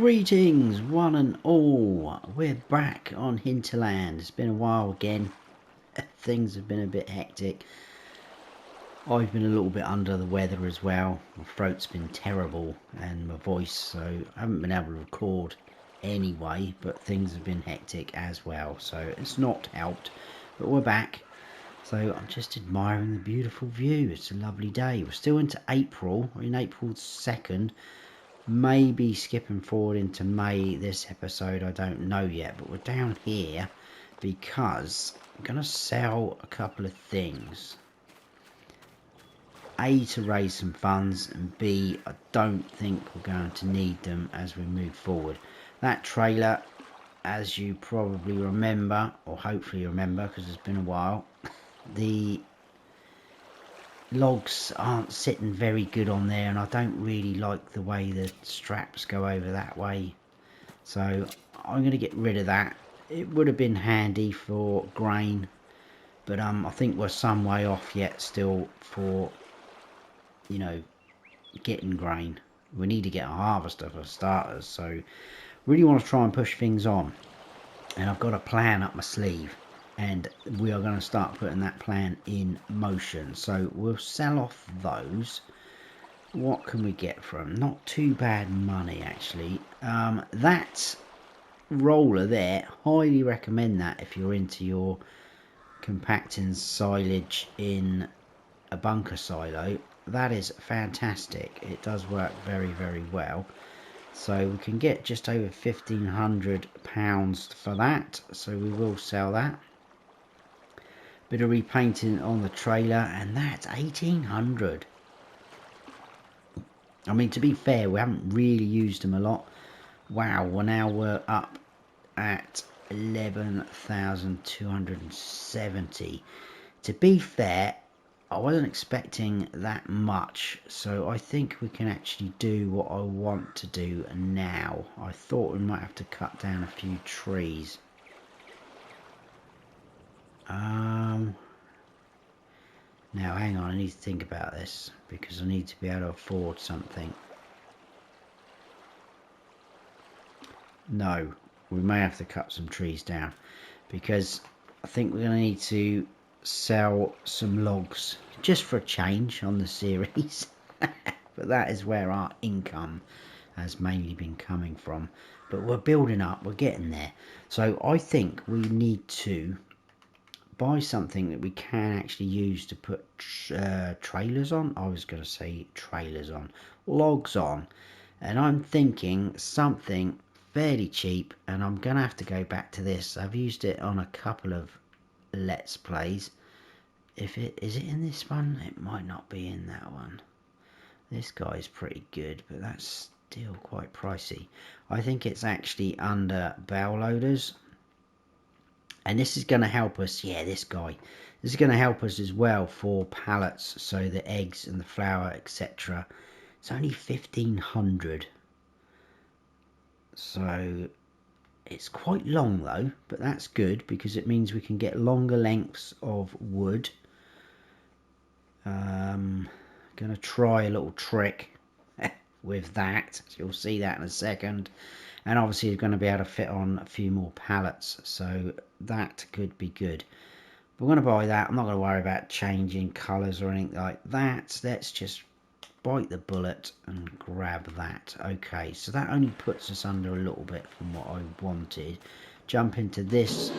Greetings one and all, we're back on Hinterland. It's been a while again, things have been a bit hectic. I've been a little bit under the weather as well, my throat's been terrible and my voice, so I haven't been able to record anyway, but things have been hectic as well, so it's not helped, but we're back. So I'm just admiring the beautiful view, it's a lovely day. We're still into April, we're in April 2nd. Maybe skipping forward into May this episode, I don't know yet, but we're down here because I'm going to sell a couple of things. A, to raise some funds, and B, I don't think we're going to need them as we move forward. That trailer, as you probably remember, or hopefully remember because it's been a while, the logs aren't sitting very good on there, and I don't really like the way the straps go over that way, so I'm going to get rid of that. It would have been handy for grain, but I think we're some way off yet still for, you know, getting grain. We need to get a harvester for starters, so really want to try and push things on, and I've got a plan up my sleeve. And we are going to start putting that plan in motion. So we'll sell off those. What can we get from? Not too bad money, actually. That roller there, highly recommend that if you're into your compacting silage in a bunker silo. That is fantastic. It does work very, very well. So we can get just over £1,500 for that. So we will sell that. Bit of repainting on the trailer, and that's 1,800. I mean, to be fair, we haven't really used them a lot. Wow, we're up at 11,270. To be fair, I wasn't expecting that much, so I think we can actually do what I want to do now. I thought we might have to cut down a few trees. Now hang on, I need to think about this because I need to be able to afford something. No, we may have to cut some trees down because I think we're going to need to sell some logs just for a change on the series. But that is where our income has mainly been coming from. But we're building up, we're getting there. So I think we need to buy something that we can actually use to put trailers on. I was going to say trailers on, logs on, and I'm thinking something fairly cheap, and I'm going to have to go back to this. I've used it on a couple of let's plays. Is it in this one? It might not be in that one. This guy's pretty good, but that's still quite pricey. I think it's actually under bow loaders. And this is going to help us, yeah, this guy. This is going to help us as well for pallets, so the eggs and the flour, etc. It's only 1,500. So it's quite long though, but that's good because it means we can get longer lengths of wood. Going to try a little trick with that. So you'll see that in a second. And obviously you're going to be able to fit on a few more pallets, so that could be good. We're going to buy that. I'm not going to worry about changing colours or anything like that. Let's just bite the bullet and grab that. Okay, so that only puts us under a little bit from what I wanted. Jump into this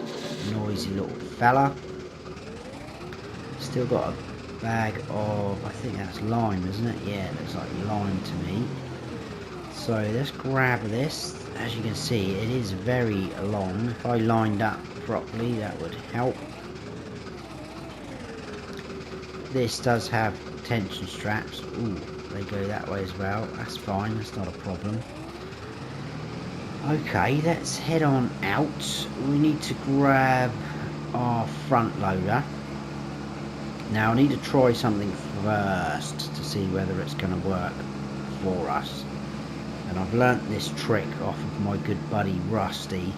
noisy little fella. Still got a bag of, I think that's lime, isn't it? Yeah, it looks like lime to me. So let's grab this. As you can see, it is very long. If I lined up properly, that would help. This does have tension straps. Ooh, they go that way as well. That's fine, that's not a problem. Okay, let's head on out. We need to grab our front loader. Now I need to try something first to see whether it's going to work for us. And I've learnt this trick off of my good buddy Rusty.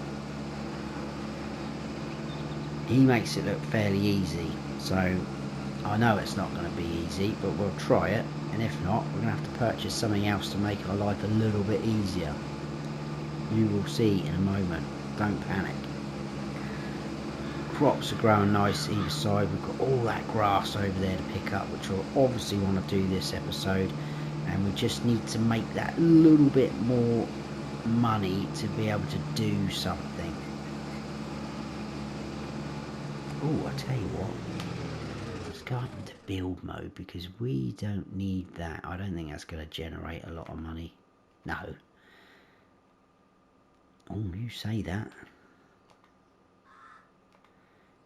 He makes it look fairly easy, so I know it's not going to be easy, but we'll try it. And if not, we're going to have to purchase something else to make our life a little bit easier. You will see in a moment. Don't panic. Crops are growing nice either side. We've got all that grass over there to pick up, which we'll obviously want to do this episode, and we just need to make that little bit more money to be able to do something. Oh, I tell you what, let's go up into build mode, because we don't need that. I don't think that's going to generate a lot of money. No. Oh, you say that.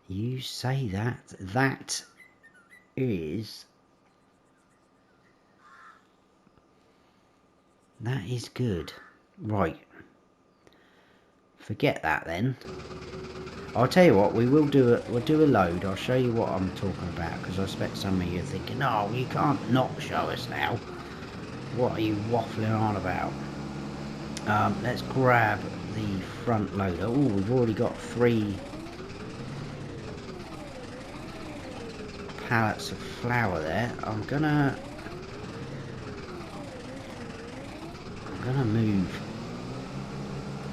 You say that. That is good. Right. Forget that then. I'll tell you what, we'll do a load. I'll show you what I'm talking about, because I expect some of you are thinking, oh, you can't not show us now. What are you waffling on about? Let's grab the front loader. Oh, we've already got 3 pallets of flour there. I'm gonna move.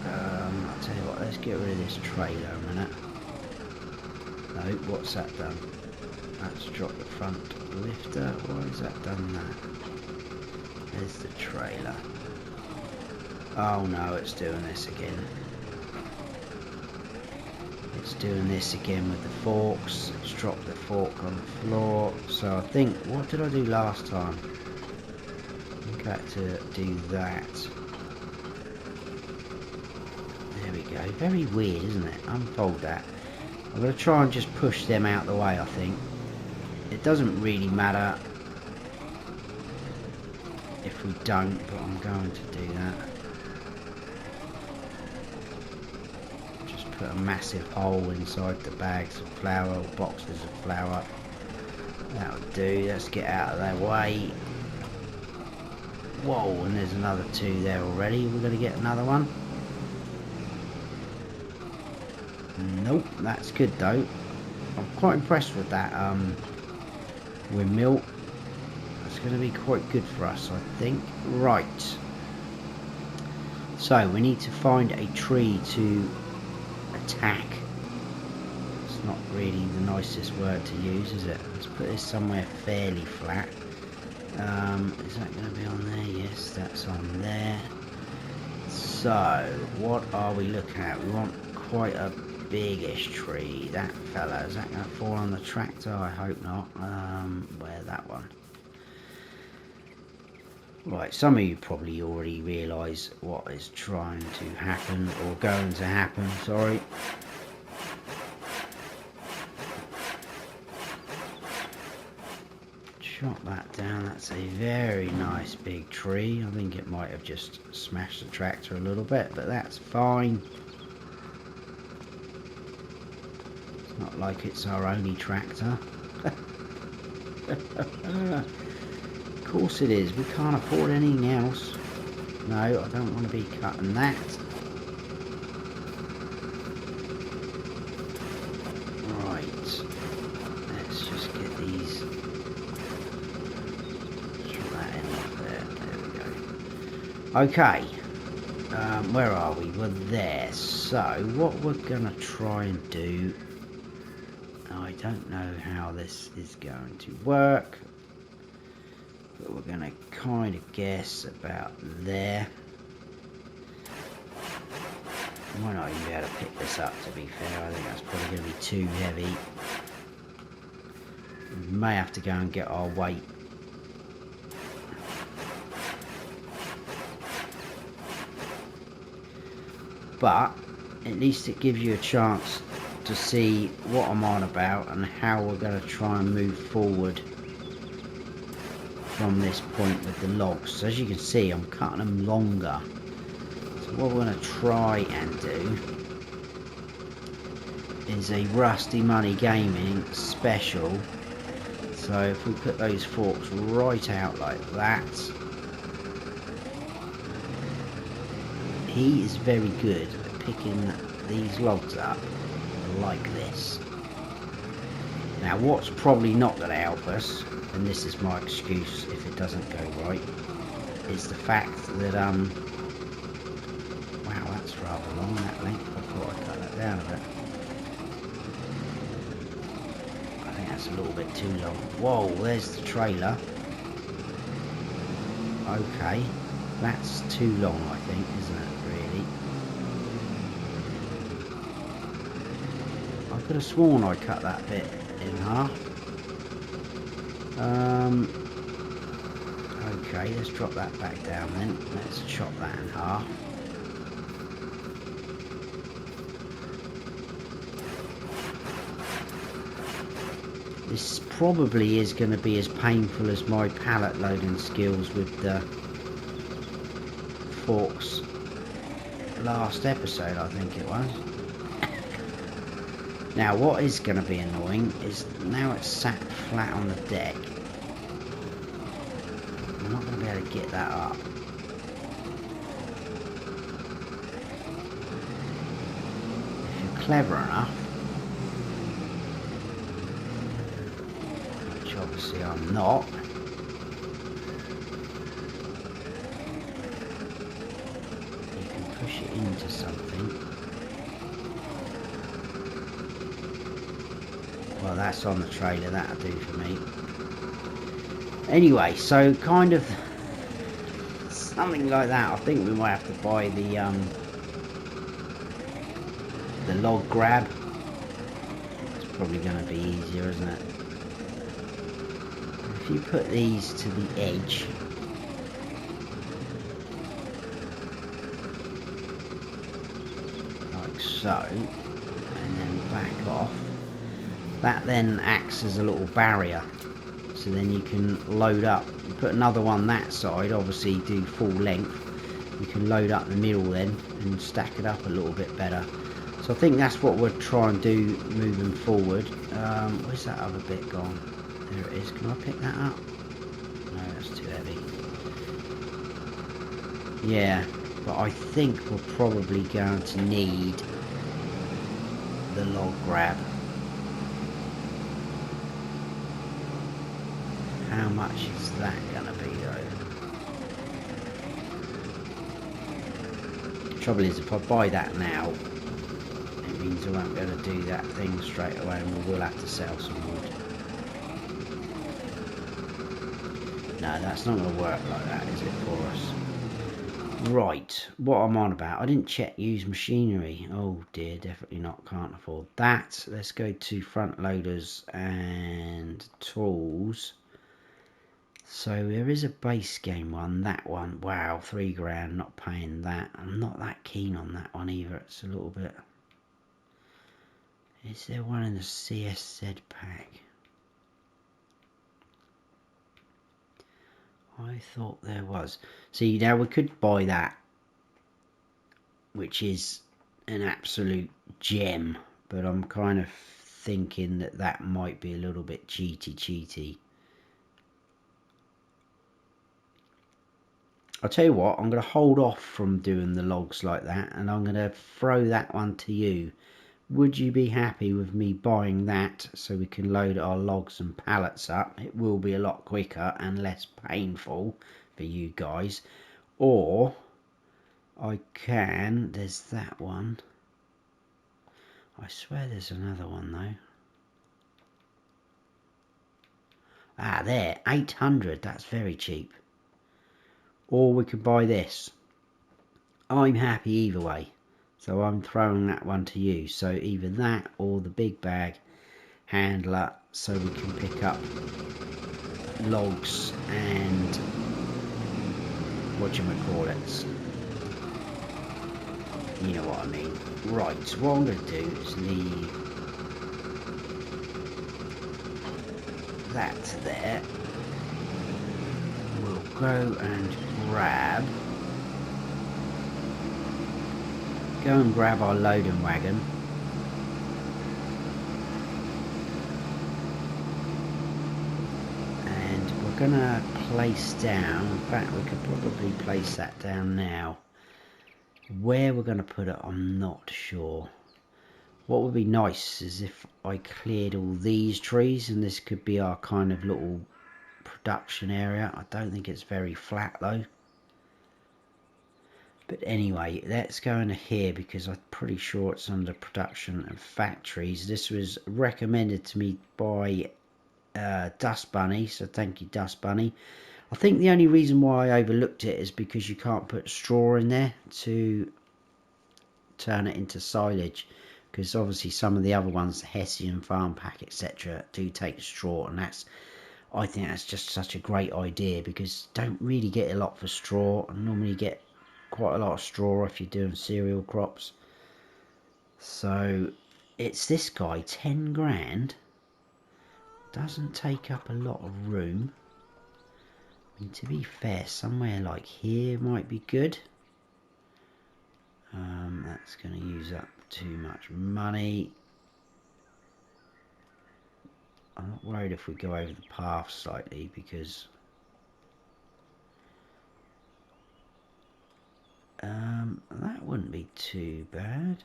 I'll tell you what, let's get rid of this trailer a minute. No, what's that done? That's dropped the front lifter. Why has that done that? There's the trailer. Oh no, it's doing this again. It's doing this again with the forks. It's dropped the fork on the floor. So I think, what did I do last time? I think I had to do that. There we go. Very weird, isn't it? Unfold that. I'm going to try and just push them out the way, I think. It doesn't really matter if we don't, but I'm going to do that. Just put a massive hole inside the bags of flour, or boxes of flour. That'll do. Let's get out of their way. Whoa, and there's another 2 there already. We're going to get another one. Nope, that's good though. I'm quite impressed with that windmill. That's going to be quite good for us, I think. Right. So we need to find a tree to attack. It's not really the nicest word to use, is it? Let's put this somewhere fairly flat. Is that going to be on there? Yes, that's on there. So what are we looking at? We want quite a biggish tree. That fella, is that going to fall on the tractor? I hope not. Where that one? Right, some of you probably already realise what is trying to happen, or going to happen, sorry. Chop that down. That's a very nice big tree. I think it might have just smashed the tractor a little bit, but that's fine. Not like it's our only tractor. Of course it is. We can't afford anything else. No, I don't want to be cutting that. Right. Let's just get these. Throw that in up there. There we go. Okay. Where are we? We're there. So, what we're going to try and do... I don't know how this is going to work, but we're going to kind of guess about there. I might not even be able to pick this up, to be fair. I think that's probably going to be too heavy. We may have to go and get our weight. But at least it gives you a chance to see what I'm on about and how we're going to try and move forward from this point with the logs. So as you can see, I'm cutting them longer. So what we're going to try and do is a Rusty Money Gaming special. So if we put those forks right out like that, he is very good at picking these logs up like this. Now what's probably not going to help us, and this is my excuse if it doesn't go right, is the fact that wow, that rather long, that length. I thought I'd cut that down a bit. I think that's a little bit too long. Whoa, there's the trailer. Okay, that's too long, I think, isn't it, really? I could have sworn I cut that bit in half. Okay, let's drop that back down then. Let's chop that in half. This probably is going to be as painful as my pallet loading skills with the forks last episode, I think it was. Now what is going to be annoying is now it's sat flat on the deck, I'm not going to be able to get that up. If you're clever enough, which obviously I'm not, you can push it into something. Well, that's on the trailer, that'll do for me. Anyway, so kind of something like that. I think we might have to buy the log grab. It's probably going to be easier, isn't it? If you put these to the edge, like so, and then back off, that then acts as a little barrier. So then you can load up, you put another one that side, obviously do full length, you can load up the middle then and stack it up a little bit better. So I think that's what we'll try and do moving forward. Where's that other bit gone? There it is. Can I pick that up? No, that's too heavy. Yeah, but I think we're probably going to need the log grab. How much is that gonna be though? The trouble is, if I buy that now, it means I won't be able to do that thing straight away, and we will have to sell some wood. No, that's not going to work like that, is it, for us? Right, what I'm on about. I didn't check used machinery. Oh dear, definitely not. Can't afford that. Let's go to front loaders and tools. So there is a base game one. That one, wow, £3 grand. Not paying that. I'm not that keen on that one either. It's a little bit. Is there one in the CSZ pack? I thought there was. See, now we could buy that, which is an absolute gem, but I'm kind of thinking that that might be a little bit cheaty. I'll tell you what, I'm going to hold off from doing the logs like that, and I'm going to throw that one to you. Would you be happy with me buying that so we can load our logs and pallets up? It will be a lot quicker and less painful for you guys. Or I can, there's that one. I swear there's another one though. Ah, there, 800, that's very cheap. Or we could buy this. I'm happy either way. So I'm throwing that one to you. So either that or the big bag handler, so we can pick up logs and whatchamacallits. You know what I mean. Right, so what I'm going to do is leave that there. We'll go and grab our loading wagon. And we're going to place down, in fact we could probably place that down now. Where we're going to put it, I'm not sure. What would be nice is if I cleared all these trees, and this could be our kind of little production area. I don't think it's very flat though. But anyway, let's go into here because I'm pretty sure it's under production and factories. This was recommended to me by Dust Bunny, so thank you, Dust Bunny. I think the only reason why I overlooked it is because you can't put straw in there to turn it into silage, because obviously some of the other ones, Hessian, Farm Pack, etc., do take straw, and I think that's just such a great idea, because don't really get a lot for straw, and normally get quite a lot of straw if you're doing cereal crops. So it's this guy, 10 grand, doesn't take up a lot of room. I mean, to be fair, somewhere like here might be good. That's going to use up too much money. I'm not worried if we go over the path slightly, because that wouldn't be too bad.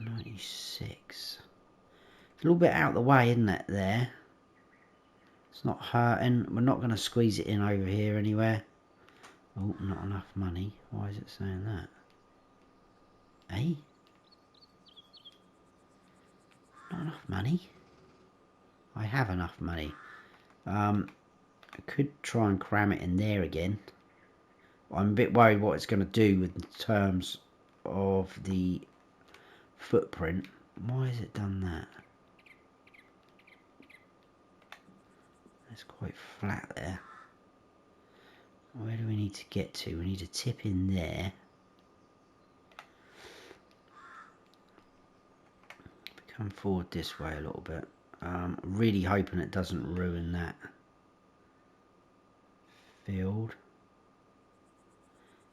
96. It's a little bit out of the way, isn't it, there? It's not hurting. We're not going to squeeze it in over here anywhere. Oh, not enough money. Why is it saying that? Eh? Not enough money? I have enough money. I could try and cram it in there again. I'm a bit worried what it's going to do with the terms of the footprint. Why has it done that? It's quite flat there. Where do we need to get to? We need a tip in there. Come forward this way a little bit. I'm really hoping it doesn't ruin that field.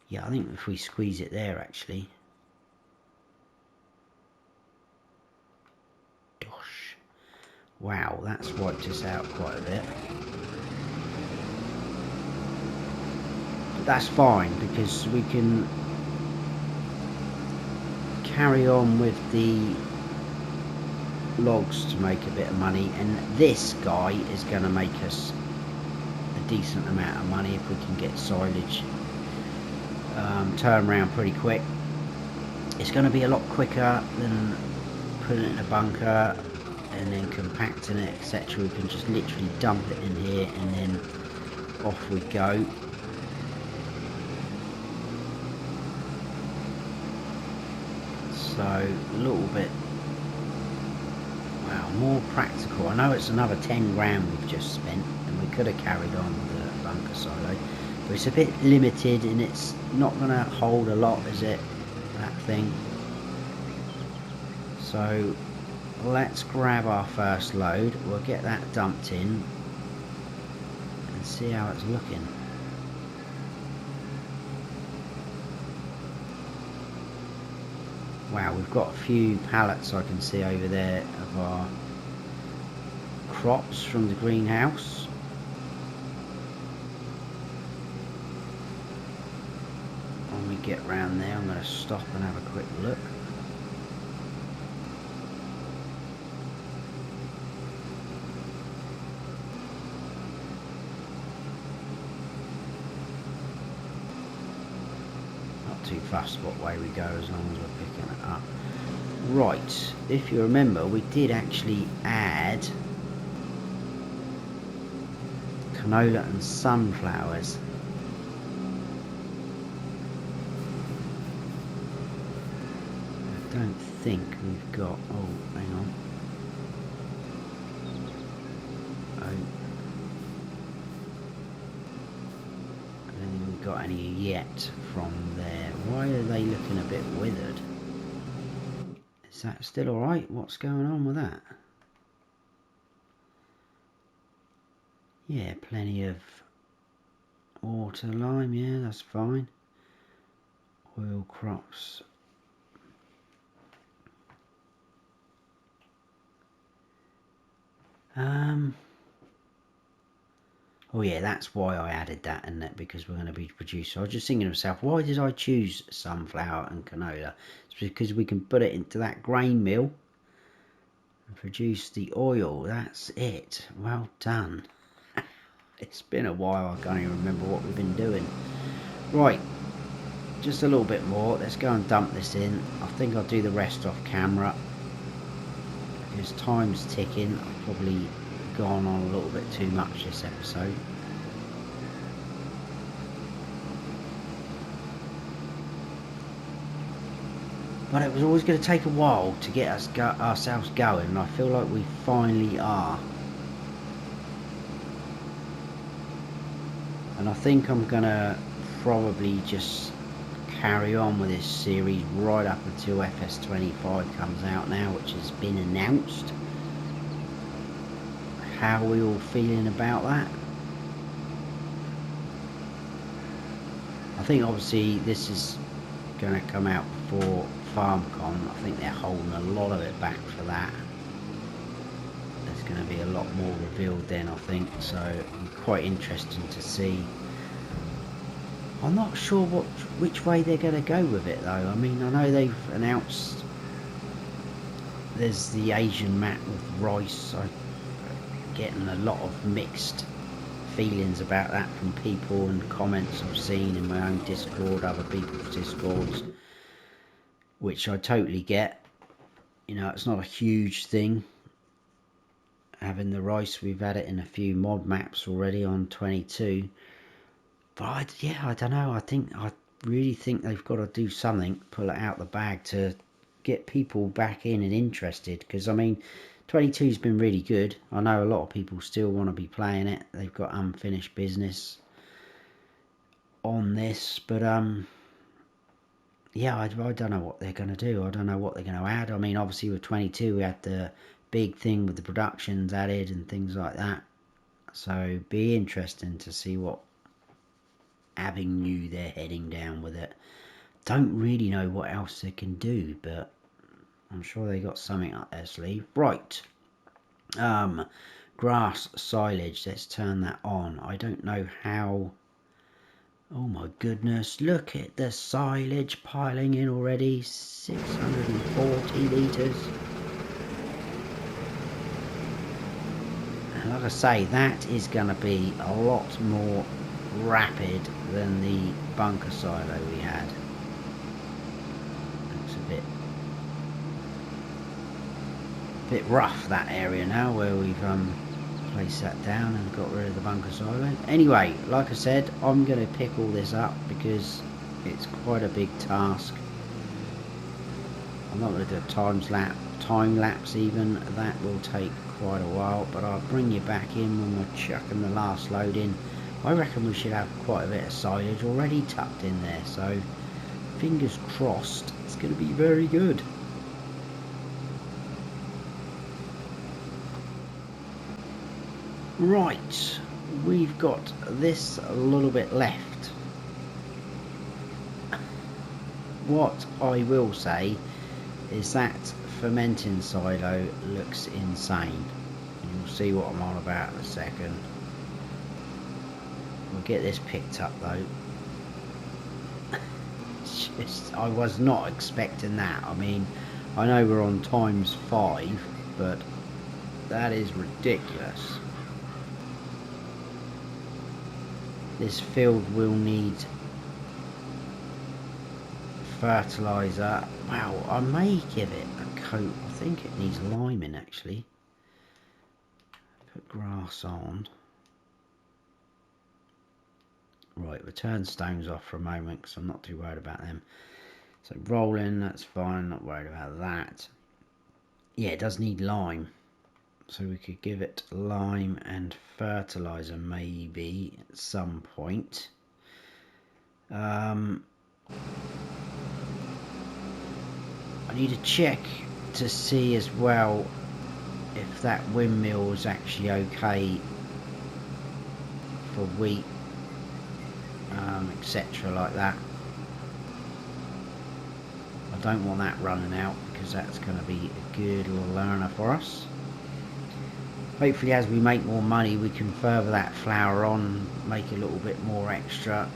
Yeah, I think if we squeeze it there, actually. Gosh. Wow, that's wiped us out quite a bit. But that's fine, because we can carry on with the logs to make a bit of money, and this guy is going to make us a decent amount of money if we can get silage turn around pretty quick. It's going to be a lot quicker than putting it in a bunker and then compacting it, etc. We can just literally dump it in here and then off we go. So a little bit, wow, more practical. I know it's another 10 grand we've just spent, and we could have carried on with the bunker silo, but it's a bit limited and it's not going to hold a lot, is it, that thing? So let's grab our first load. We'll get that dumped in and see how it's looking. Wow, we've got a few pallets I can see over there of our crops from the greenhouse. When we get round there, I'm going to stop and have a quick look. Too fussed what way we go as long as we're picking it up. Right, if you remember, we did actually add canola and sunflowers. I don't think we've got, oh, hang on. Got any yet from there. Why are they looking a bit withered? Is that still alright? What's going on with that? Yeah, plenty of water lime, yeah, that's fine. Oil crops. Oh yeah, that's why I added that, isn't it? Because we're going to be producing. I was just thinking to myself, why did I choose sunflower and canola? It's because we can put it into that grain mill and produce the oil. That's it. Well done. It's been a while, I can't even remember what we've been doing. Right, just a little bit more. Let's go and dump this in. I think I'll do the rest off camera because time's ticking. I've probably gone on a little bit too much this episode. But it was always going to take a while to get us ourselves going, and I feel like we finally are. And I think I'm going to probably just carry on with this series right up until FS25 comes out now, which has been announced. How are we all feeling about that? I think obviously this is going to come out before FarmCon. I think they're holding a lot of it back for that. There's going to be a lot more revealed then, I think, so I'm quite interested to see. I'm not sure which way they're going to go with it though. I mean, I know they've announced there's the Asian mat with rice. I'm getting a lot of mixed feelings about that from people and comments I've seen in my own Discord, other people's Discords, which I totally get. You know, it's not a huge thing having the rice. We've had it in a few mod maps already on 22. But I don't know. I really think they've got to do something, pull it out the bag to get people back in and interested. Because I mean, 22's been really good. I know a lot of people still want to be playing it. They've got unfinished business on this, but yeah, I don't know what they're going to do. I don't know what they're going to add. I mean, obviously with 22 we had the big thing with the productions added and things like that. So be interesting to see what avenue they're heading down with it. Don't really know what else they can do, but I'm sure they got something up their sleeve. Right, grass silage, let's turn that on. I don't know how. Oh my goodness, look at the silage piling in already. 640 litres. And like I say, that is going to be a lot more rapid than the bunker silo we had. Looks a bit rough, that area now where we've placed that down and got rid of the bunker silo. Anyway, like I said, I'm going to pick all this up because it's quite a big task. I'm not going to do a time lapse even. That will take quite a while, but I'll bring you back in when we're chucking the last load in. I reckon we should have quite a bit of silage already tucked in there, so fingers crossed it's going to be very good. Right, we've got this a little bit left. What I will say is that fermenting silo looks insane. You'll see what I'm on about in a second. We'll get this picked up though. I was not expecting that. I mean, I know we're on ×5, but that is ridiculous. This field will need fertilizer. Wow, I may give it a coat. I think it needs liming actually. Put grass on. Right, we'll turn stones off for a moment because I'm not too worried about them. So rolling, that's fine, not worried about that. Yeah, it does need lime. So we could give it lime and fertilizer maybe at some point. I need to check to see as well if that windmill is actually okay for wheat, etc. like that. I don't want that running out because that's going to be a good little learner for us. Hopefully as we make more money we can further that flour on, make a little bit more extra.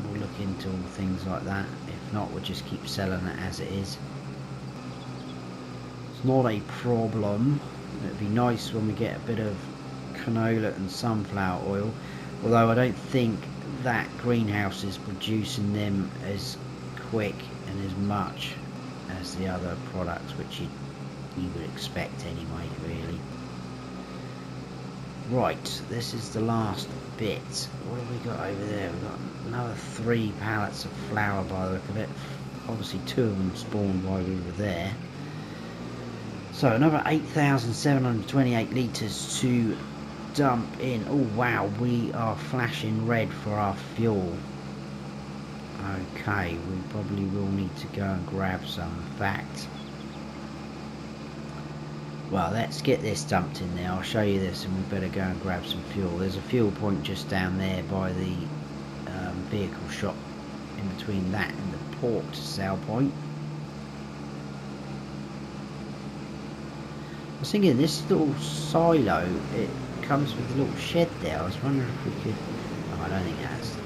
We'll look into all things like that. If not, we'll just keep selling it as it is. It's not a problem. It'd be nice when we get a bit of canola and sunflower oil, although I don't think that greenhouse is producing them as quick and as much as the other products, which you would expect anyway, really. Right, this is the last bit. What have we got over there? We've got another 3 pallets of flour by the look of it. Obviously 2 of them spawned while we were there. So another 8,728 litres to dump in. Oh wow, we are flashing red for our fuel. Okay, we probably will need to go and grab some. In fact, well, let's get this dumped in there. I'll show you this, and we better go and grab some fuel. There's a fuel point just down there by the vehicle shop, in between that and the port sale point. I was thinking this little silo, it comes with a little shed there. I was wondering if we could... Oh, I don't think it has.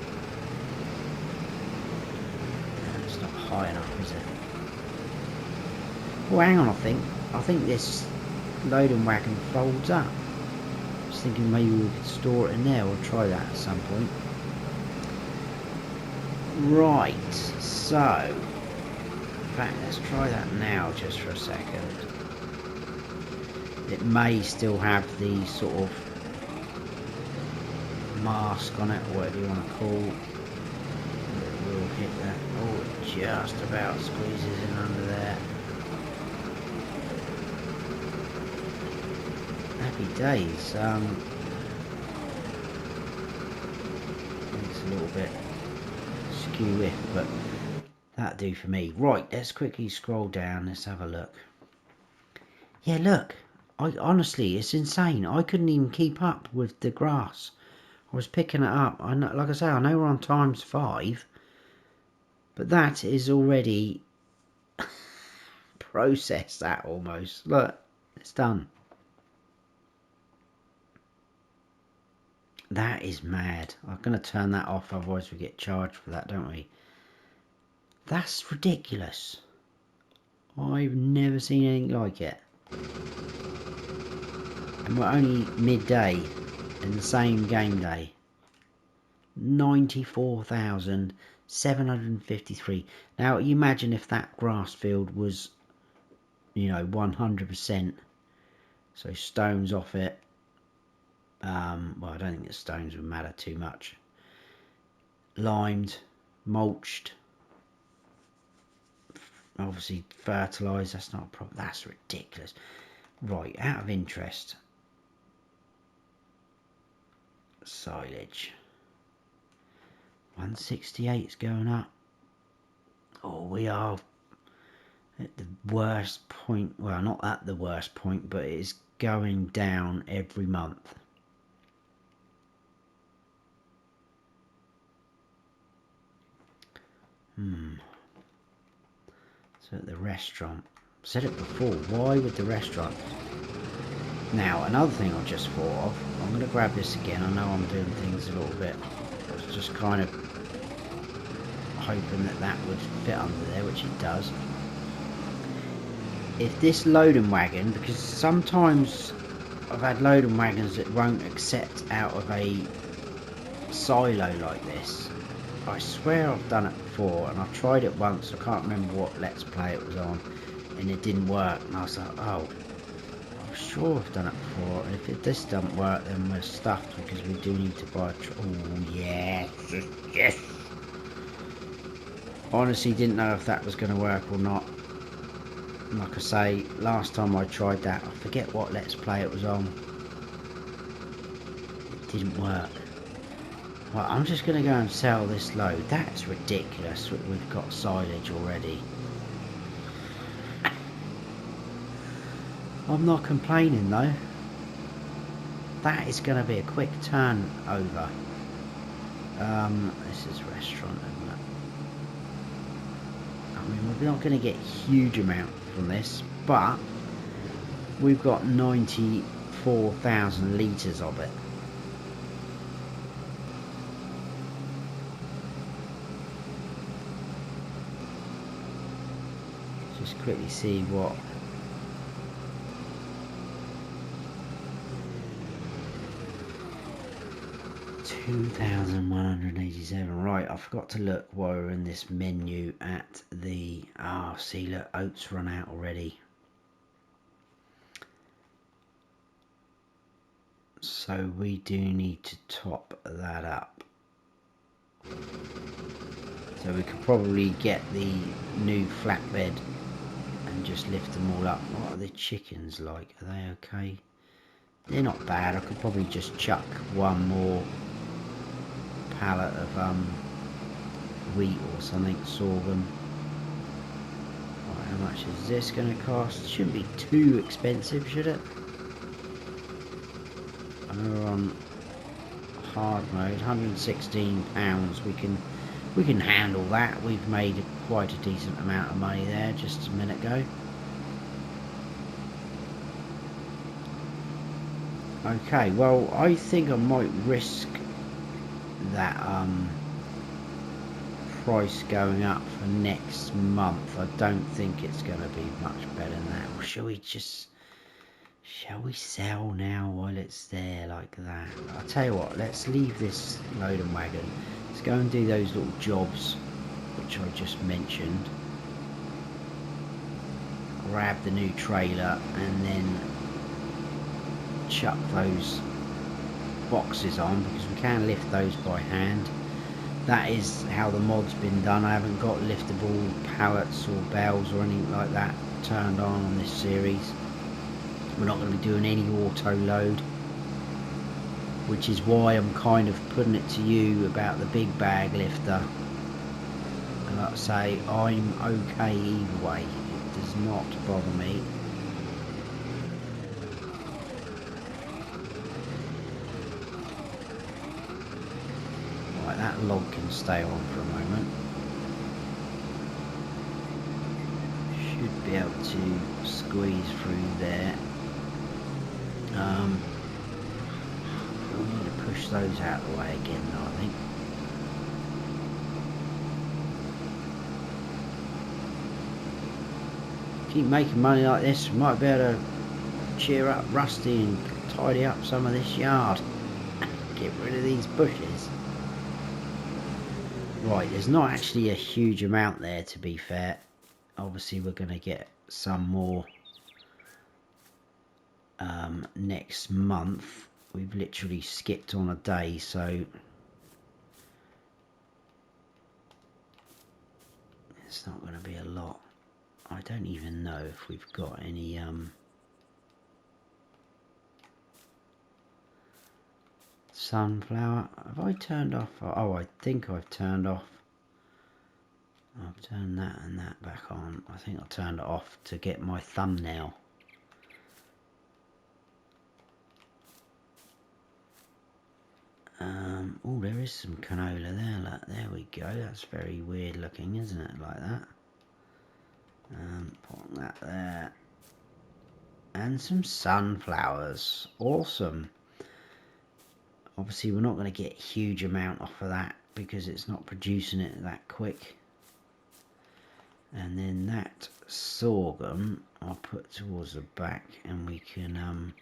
No, it's not high enough, is it? Oh, hang on, I think this loading wagon folds up. I was thinking maybe we could store it in there. We'll try that at some point. Right, so in fact, let's try that now just for a second. It may still have the sort of mask on it, or whatever you want to call it. It will hit that. Oh, it just about squeezes in under there. Happy days. It's a little bit skew-iff, but that'll do for me. Right, let's quickly scroll down. Let's have a look. Yeah, look. Honestly, it's insane. I couldn't even keep up with the grass. I was picking it up. I know, like I say, I know we're on ×5, but that is already processed. That almost. Look, it's done. That is mad. I'm going to turn that off, otherwise we get charged for that, don't we? That's ridiculous. I've never seen anything like it. And we're only midday in the same game day. 94,753. Now, you imagine if that grass field was, you know, 100%. So stones off it. Well, I don't think the stones would matter too much. Limed, mulched, obviously fertilised. That's not a problem. That's ridiculous. Right, out of interest, silage. 168 is going up. Oh, we are at the worst point. Well, not at the worst point, but it is going down every month. So at the restaurant, I said it before, why would the restaurant? Now, another thing I just thought of, I'm going to grab this again. I know I'm doing things a little bit, I was just kind of hoping that that would fit under there, which it does. If this loading wagon, because sometimes I've had loading wagons that won't accept out of a silo like this. I swear I've done it before, and I've tried it once. I can't remember what Let's Play it was on, and it didn't work. And I was like, oh, I'm sure I've done it before. And if this doesn't work, then we're stuffed, because we do need to buy a oh, yes, yes. Honestly, didn't know if that was going to work or not. Like I say, last time I tried that, I forget what Let's Play it was on. It didn't work. Well, I'm just going to go and sell this load. That's ridiculous. We've got silage already. I'm not complaining though. That is going to be a quick turnover. This is restaurant, isn't it? I mean, we're not going to get a huge amount from this, but we've got 94,000 litres of it. Just quickly see what 2,187. Right, I forgot to look while we were in this menu at the... see, look, oats run out already. So we do need to top that up. So we could probably get the new flatbed and just lift them all up. What are the chickens like? Are they okay? They're not bad. I could probably just chuck one more pallet of wheat or something, sorghum. Right, how much is this going to cost? Shouldn't be too expensive, should it? And we're on hard mode, £116. We can handle that. We've made quite a decent amount of money there just a minute ago. Okay, well, I think I might risk that price going up for next month. I don't think it's going to be much better than that. Or shall we sell now while it's there like that? I'll tell you what, let's leave this load and wagon. Let's go and do those little jobs which I just mentioned. Grab the new trailer and then chuck those boxes on, because we can lift those by hand. That is how the mod's been done. I haven't got liftable pallets or bales or anything like that turned on this series. We're not going to be doing any auto load, which is why I'm kind of putting it to you about the big bag lifter. And like I say, I'm okay either way. It does not bother me. Right, that log can stay on for a moment. Should be able to squeeze through there. We need to push those out of the way again though, I think. Keep making money like this, we might be able to cheer up Rusty and tidy up some of this yard. Get rid of these bushes. Right, there's not actually a huge amount there, to be fair. Obviously we're going to get some more next month. We've literally skipped on a day, so it's not going to be a lot. I don't even know if we've got any sunflower. Have I turned off? Oh, I think I've turned off. I've turned that and that back on. I think I turned it off to get my thumbnail. Oh, there is some canola there. Look, there we go. That's very weird looking, isn't it? Like that. Put that there. And some sunflowers. Awesome. Obviously, we're not going to get a huge amount off of that because it's not producing it that quick. And then that sorghum I'll put towards the back, and we can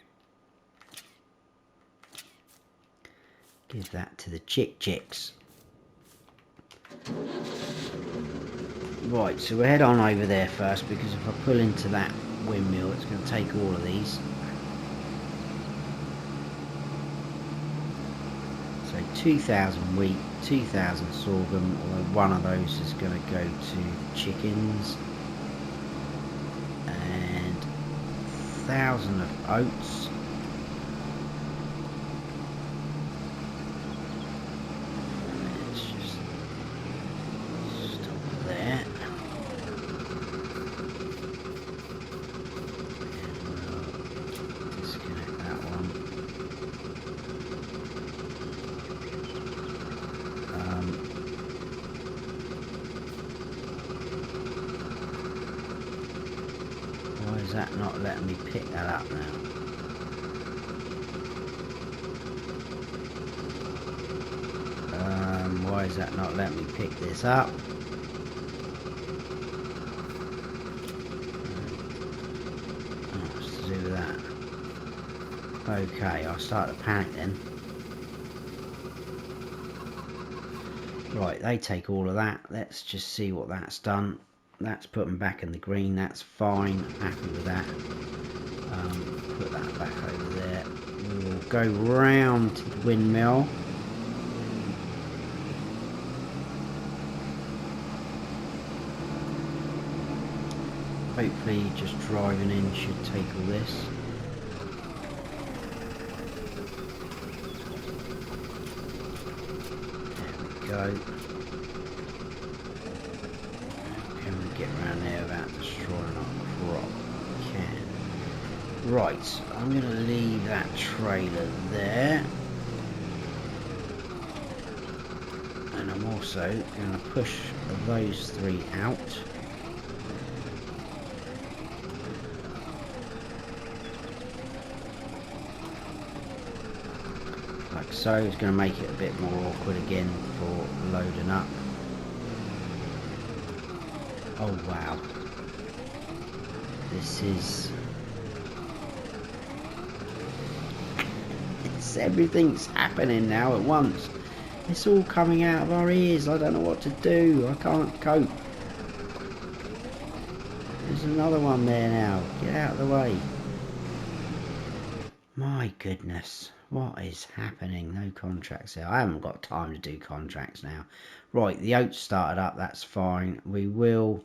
give that to the chicks. Right, so we'll head on over there first, because if I pull into that windmill, it's going to take all of these. So 2,000 wheat, 2,000 sorghum, although one of those is going to go to the chickens. And 1,000 of oats. That not letting me pick that up now? Why is that not letting me pick this up? Oh, what's to do with that? Okay, I'll start to panic then. Right, they take all of that. Let's just see what that's done. That's put them back in the green. That's fine. Happy with that. Put that back over there. We'll go round to the windmill. Hopefully just driving in should take all this. There we go. Can we get around there without destroying our crop? We can. Right, I'm going to leave that trailer there. And I'm also going to push those three out. Like so. It's going to make it a bit more awkward again for loading up. Oh wow. This is... everything's happening now at once. It's all coming out of our ears. I don't know what to do. I can't cope. There's another one there now. Get out of the way. My goodness. What is happening? No contracts there. I haven't got time to do contracts now. Right, the oats started up. That's fine. We will...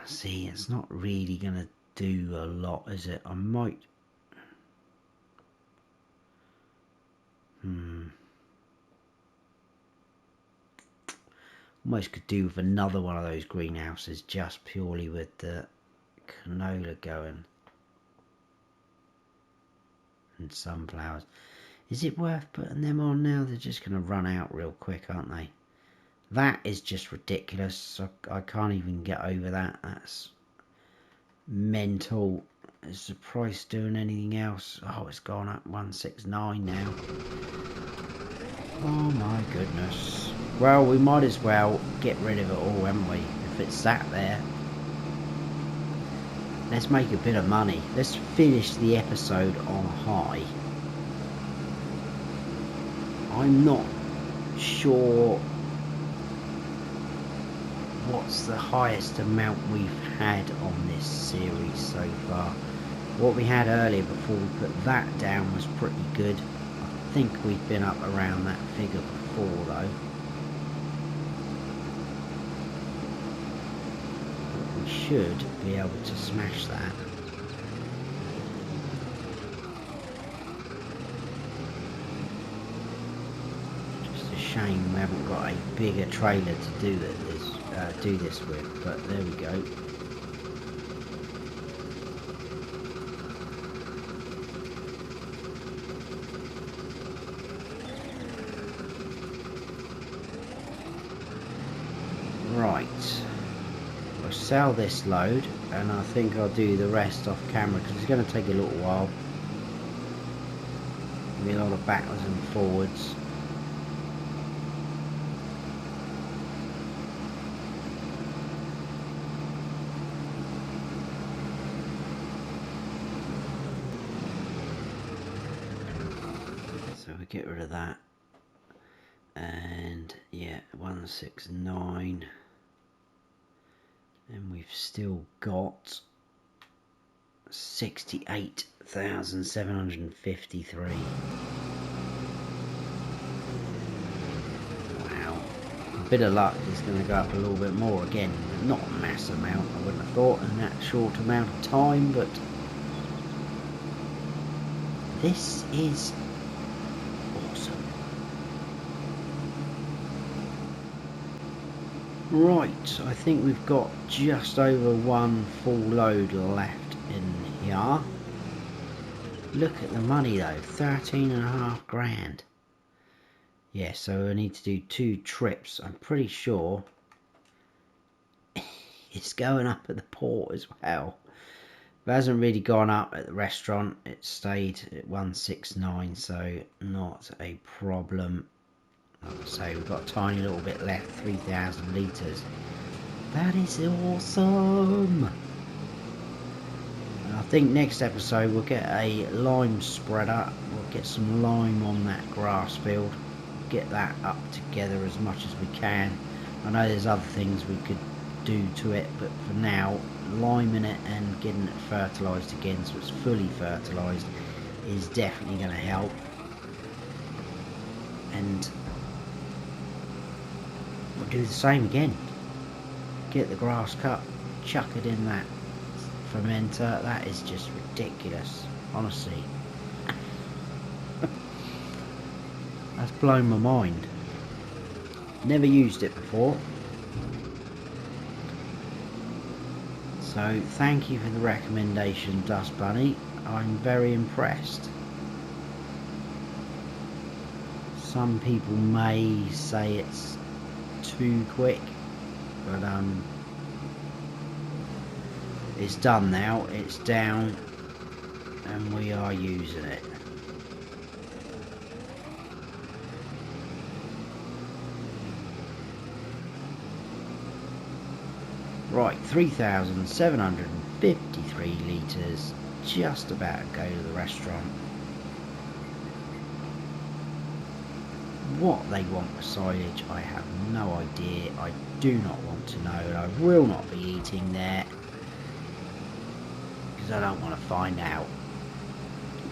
see, it's not really going to do a lot, is it? I might... almost could do with another one of those greenhouses just purely with the canola going. And sunflowers. Is it worth putting them on now? They're just going to run out real quick, aren't they? That is just ridiculous. I can't even get over that. That's mental. Is the price doing anything else? Oh, it's gone up 169 now. Oh my goodness. Well, we might as well get rid of it all, haven't we? If it's sat there. Let's make a bit of money. Let's finish the episode on a high. I'm not sure what's the highest amount we've had on this series so far. What we had earlier before we put that down was pretty good. I think we've been up around that figure before though. But we should be able to smash that. Just a shame we haven't got a bigger trailer to do this with, but there we go. Right, we'll sell this load and I think I'll do the rest off camera because it's going to take a little while. There'll be a lot of backwards and forwards. So we get rid of that. And yeah, 169. And we've still got 68,753. Wow. A bit of luck is going to go up a little bit more again. Not a massive amount, I wouldn't have thought, in that short amount of time, but this is awesome. Right, I think we've got just over one full load left in here. Look at the money though, 13.5 grand. Yeah, so I need to do 2 trips. I'm pretty sure it's going up at the port as well. It hasn't really gone up at the restaurant. It stayed at 169, so not a problem. Like I say, we've got a tiny little bit left, 3,000 litres. That is awesome! And I think next episode we'll get a lime spreader. We'll get some lime on that grass field, get that up together as much as we can. I know there's other things we could do to it, but for now, liming it and getting it fertilised again so it's fully fertilised is definitely going to help. And we'll do the same again. Get the grass cut, chuck it in that fermenter. That is just ridiculous, honestly. That's blown my mind. Never used it before. So thank you for the recommendation, Dust Bunny. I'm very impressed. Some people may say it's too quick, but it's done now, it's down, and we are using it. Right, 3,753 litres, just about to go to the restaurant. What they want for silage, I have no idea. I do not want to know, and I will not be eating there because I don't want to find out.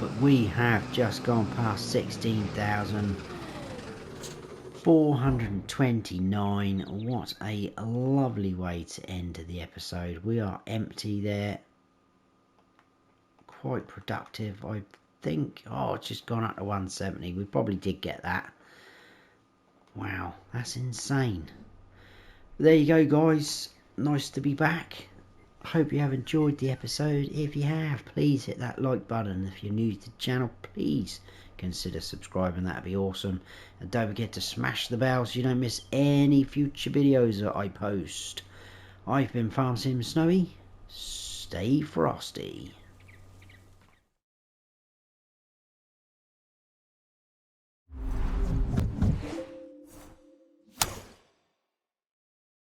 But we have just gone past 16,429. What a lovely way to end the episode. We are empty there. Quite productive, I think. Oh, it's just gone up to 170. We probably did get that. Wow, that's insane. There you go, guys. Nice to be back. Hope you have enjoyed the episode. If you have, please hit that like button. If you're new to the channel, please consider subscribing. That'd be awesome. And don't forget to smash the bell so you don't miss any future videos that I post. I've been Farm Sim Snowy. Stay frosty.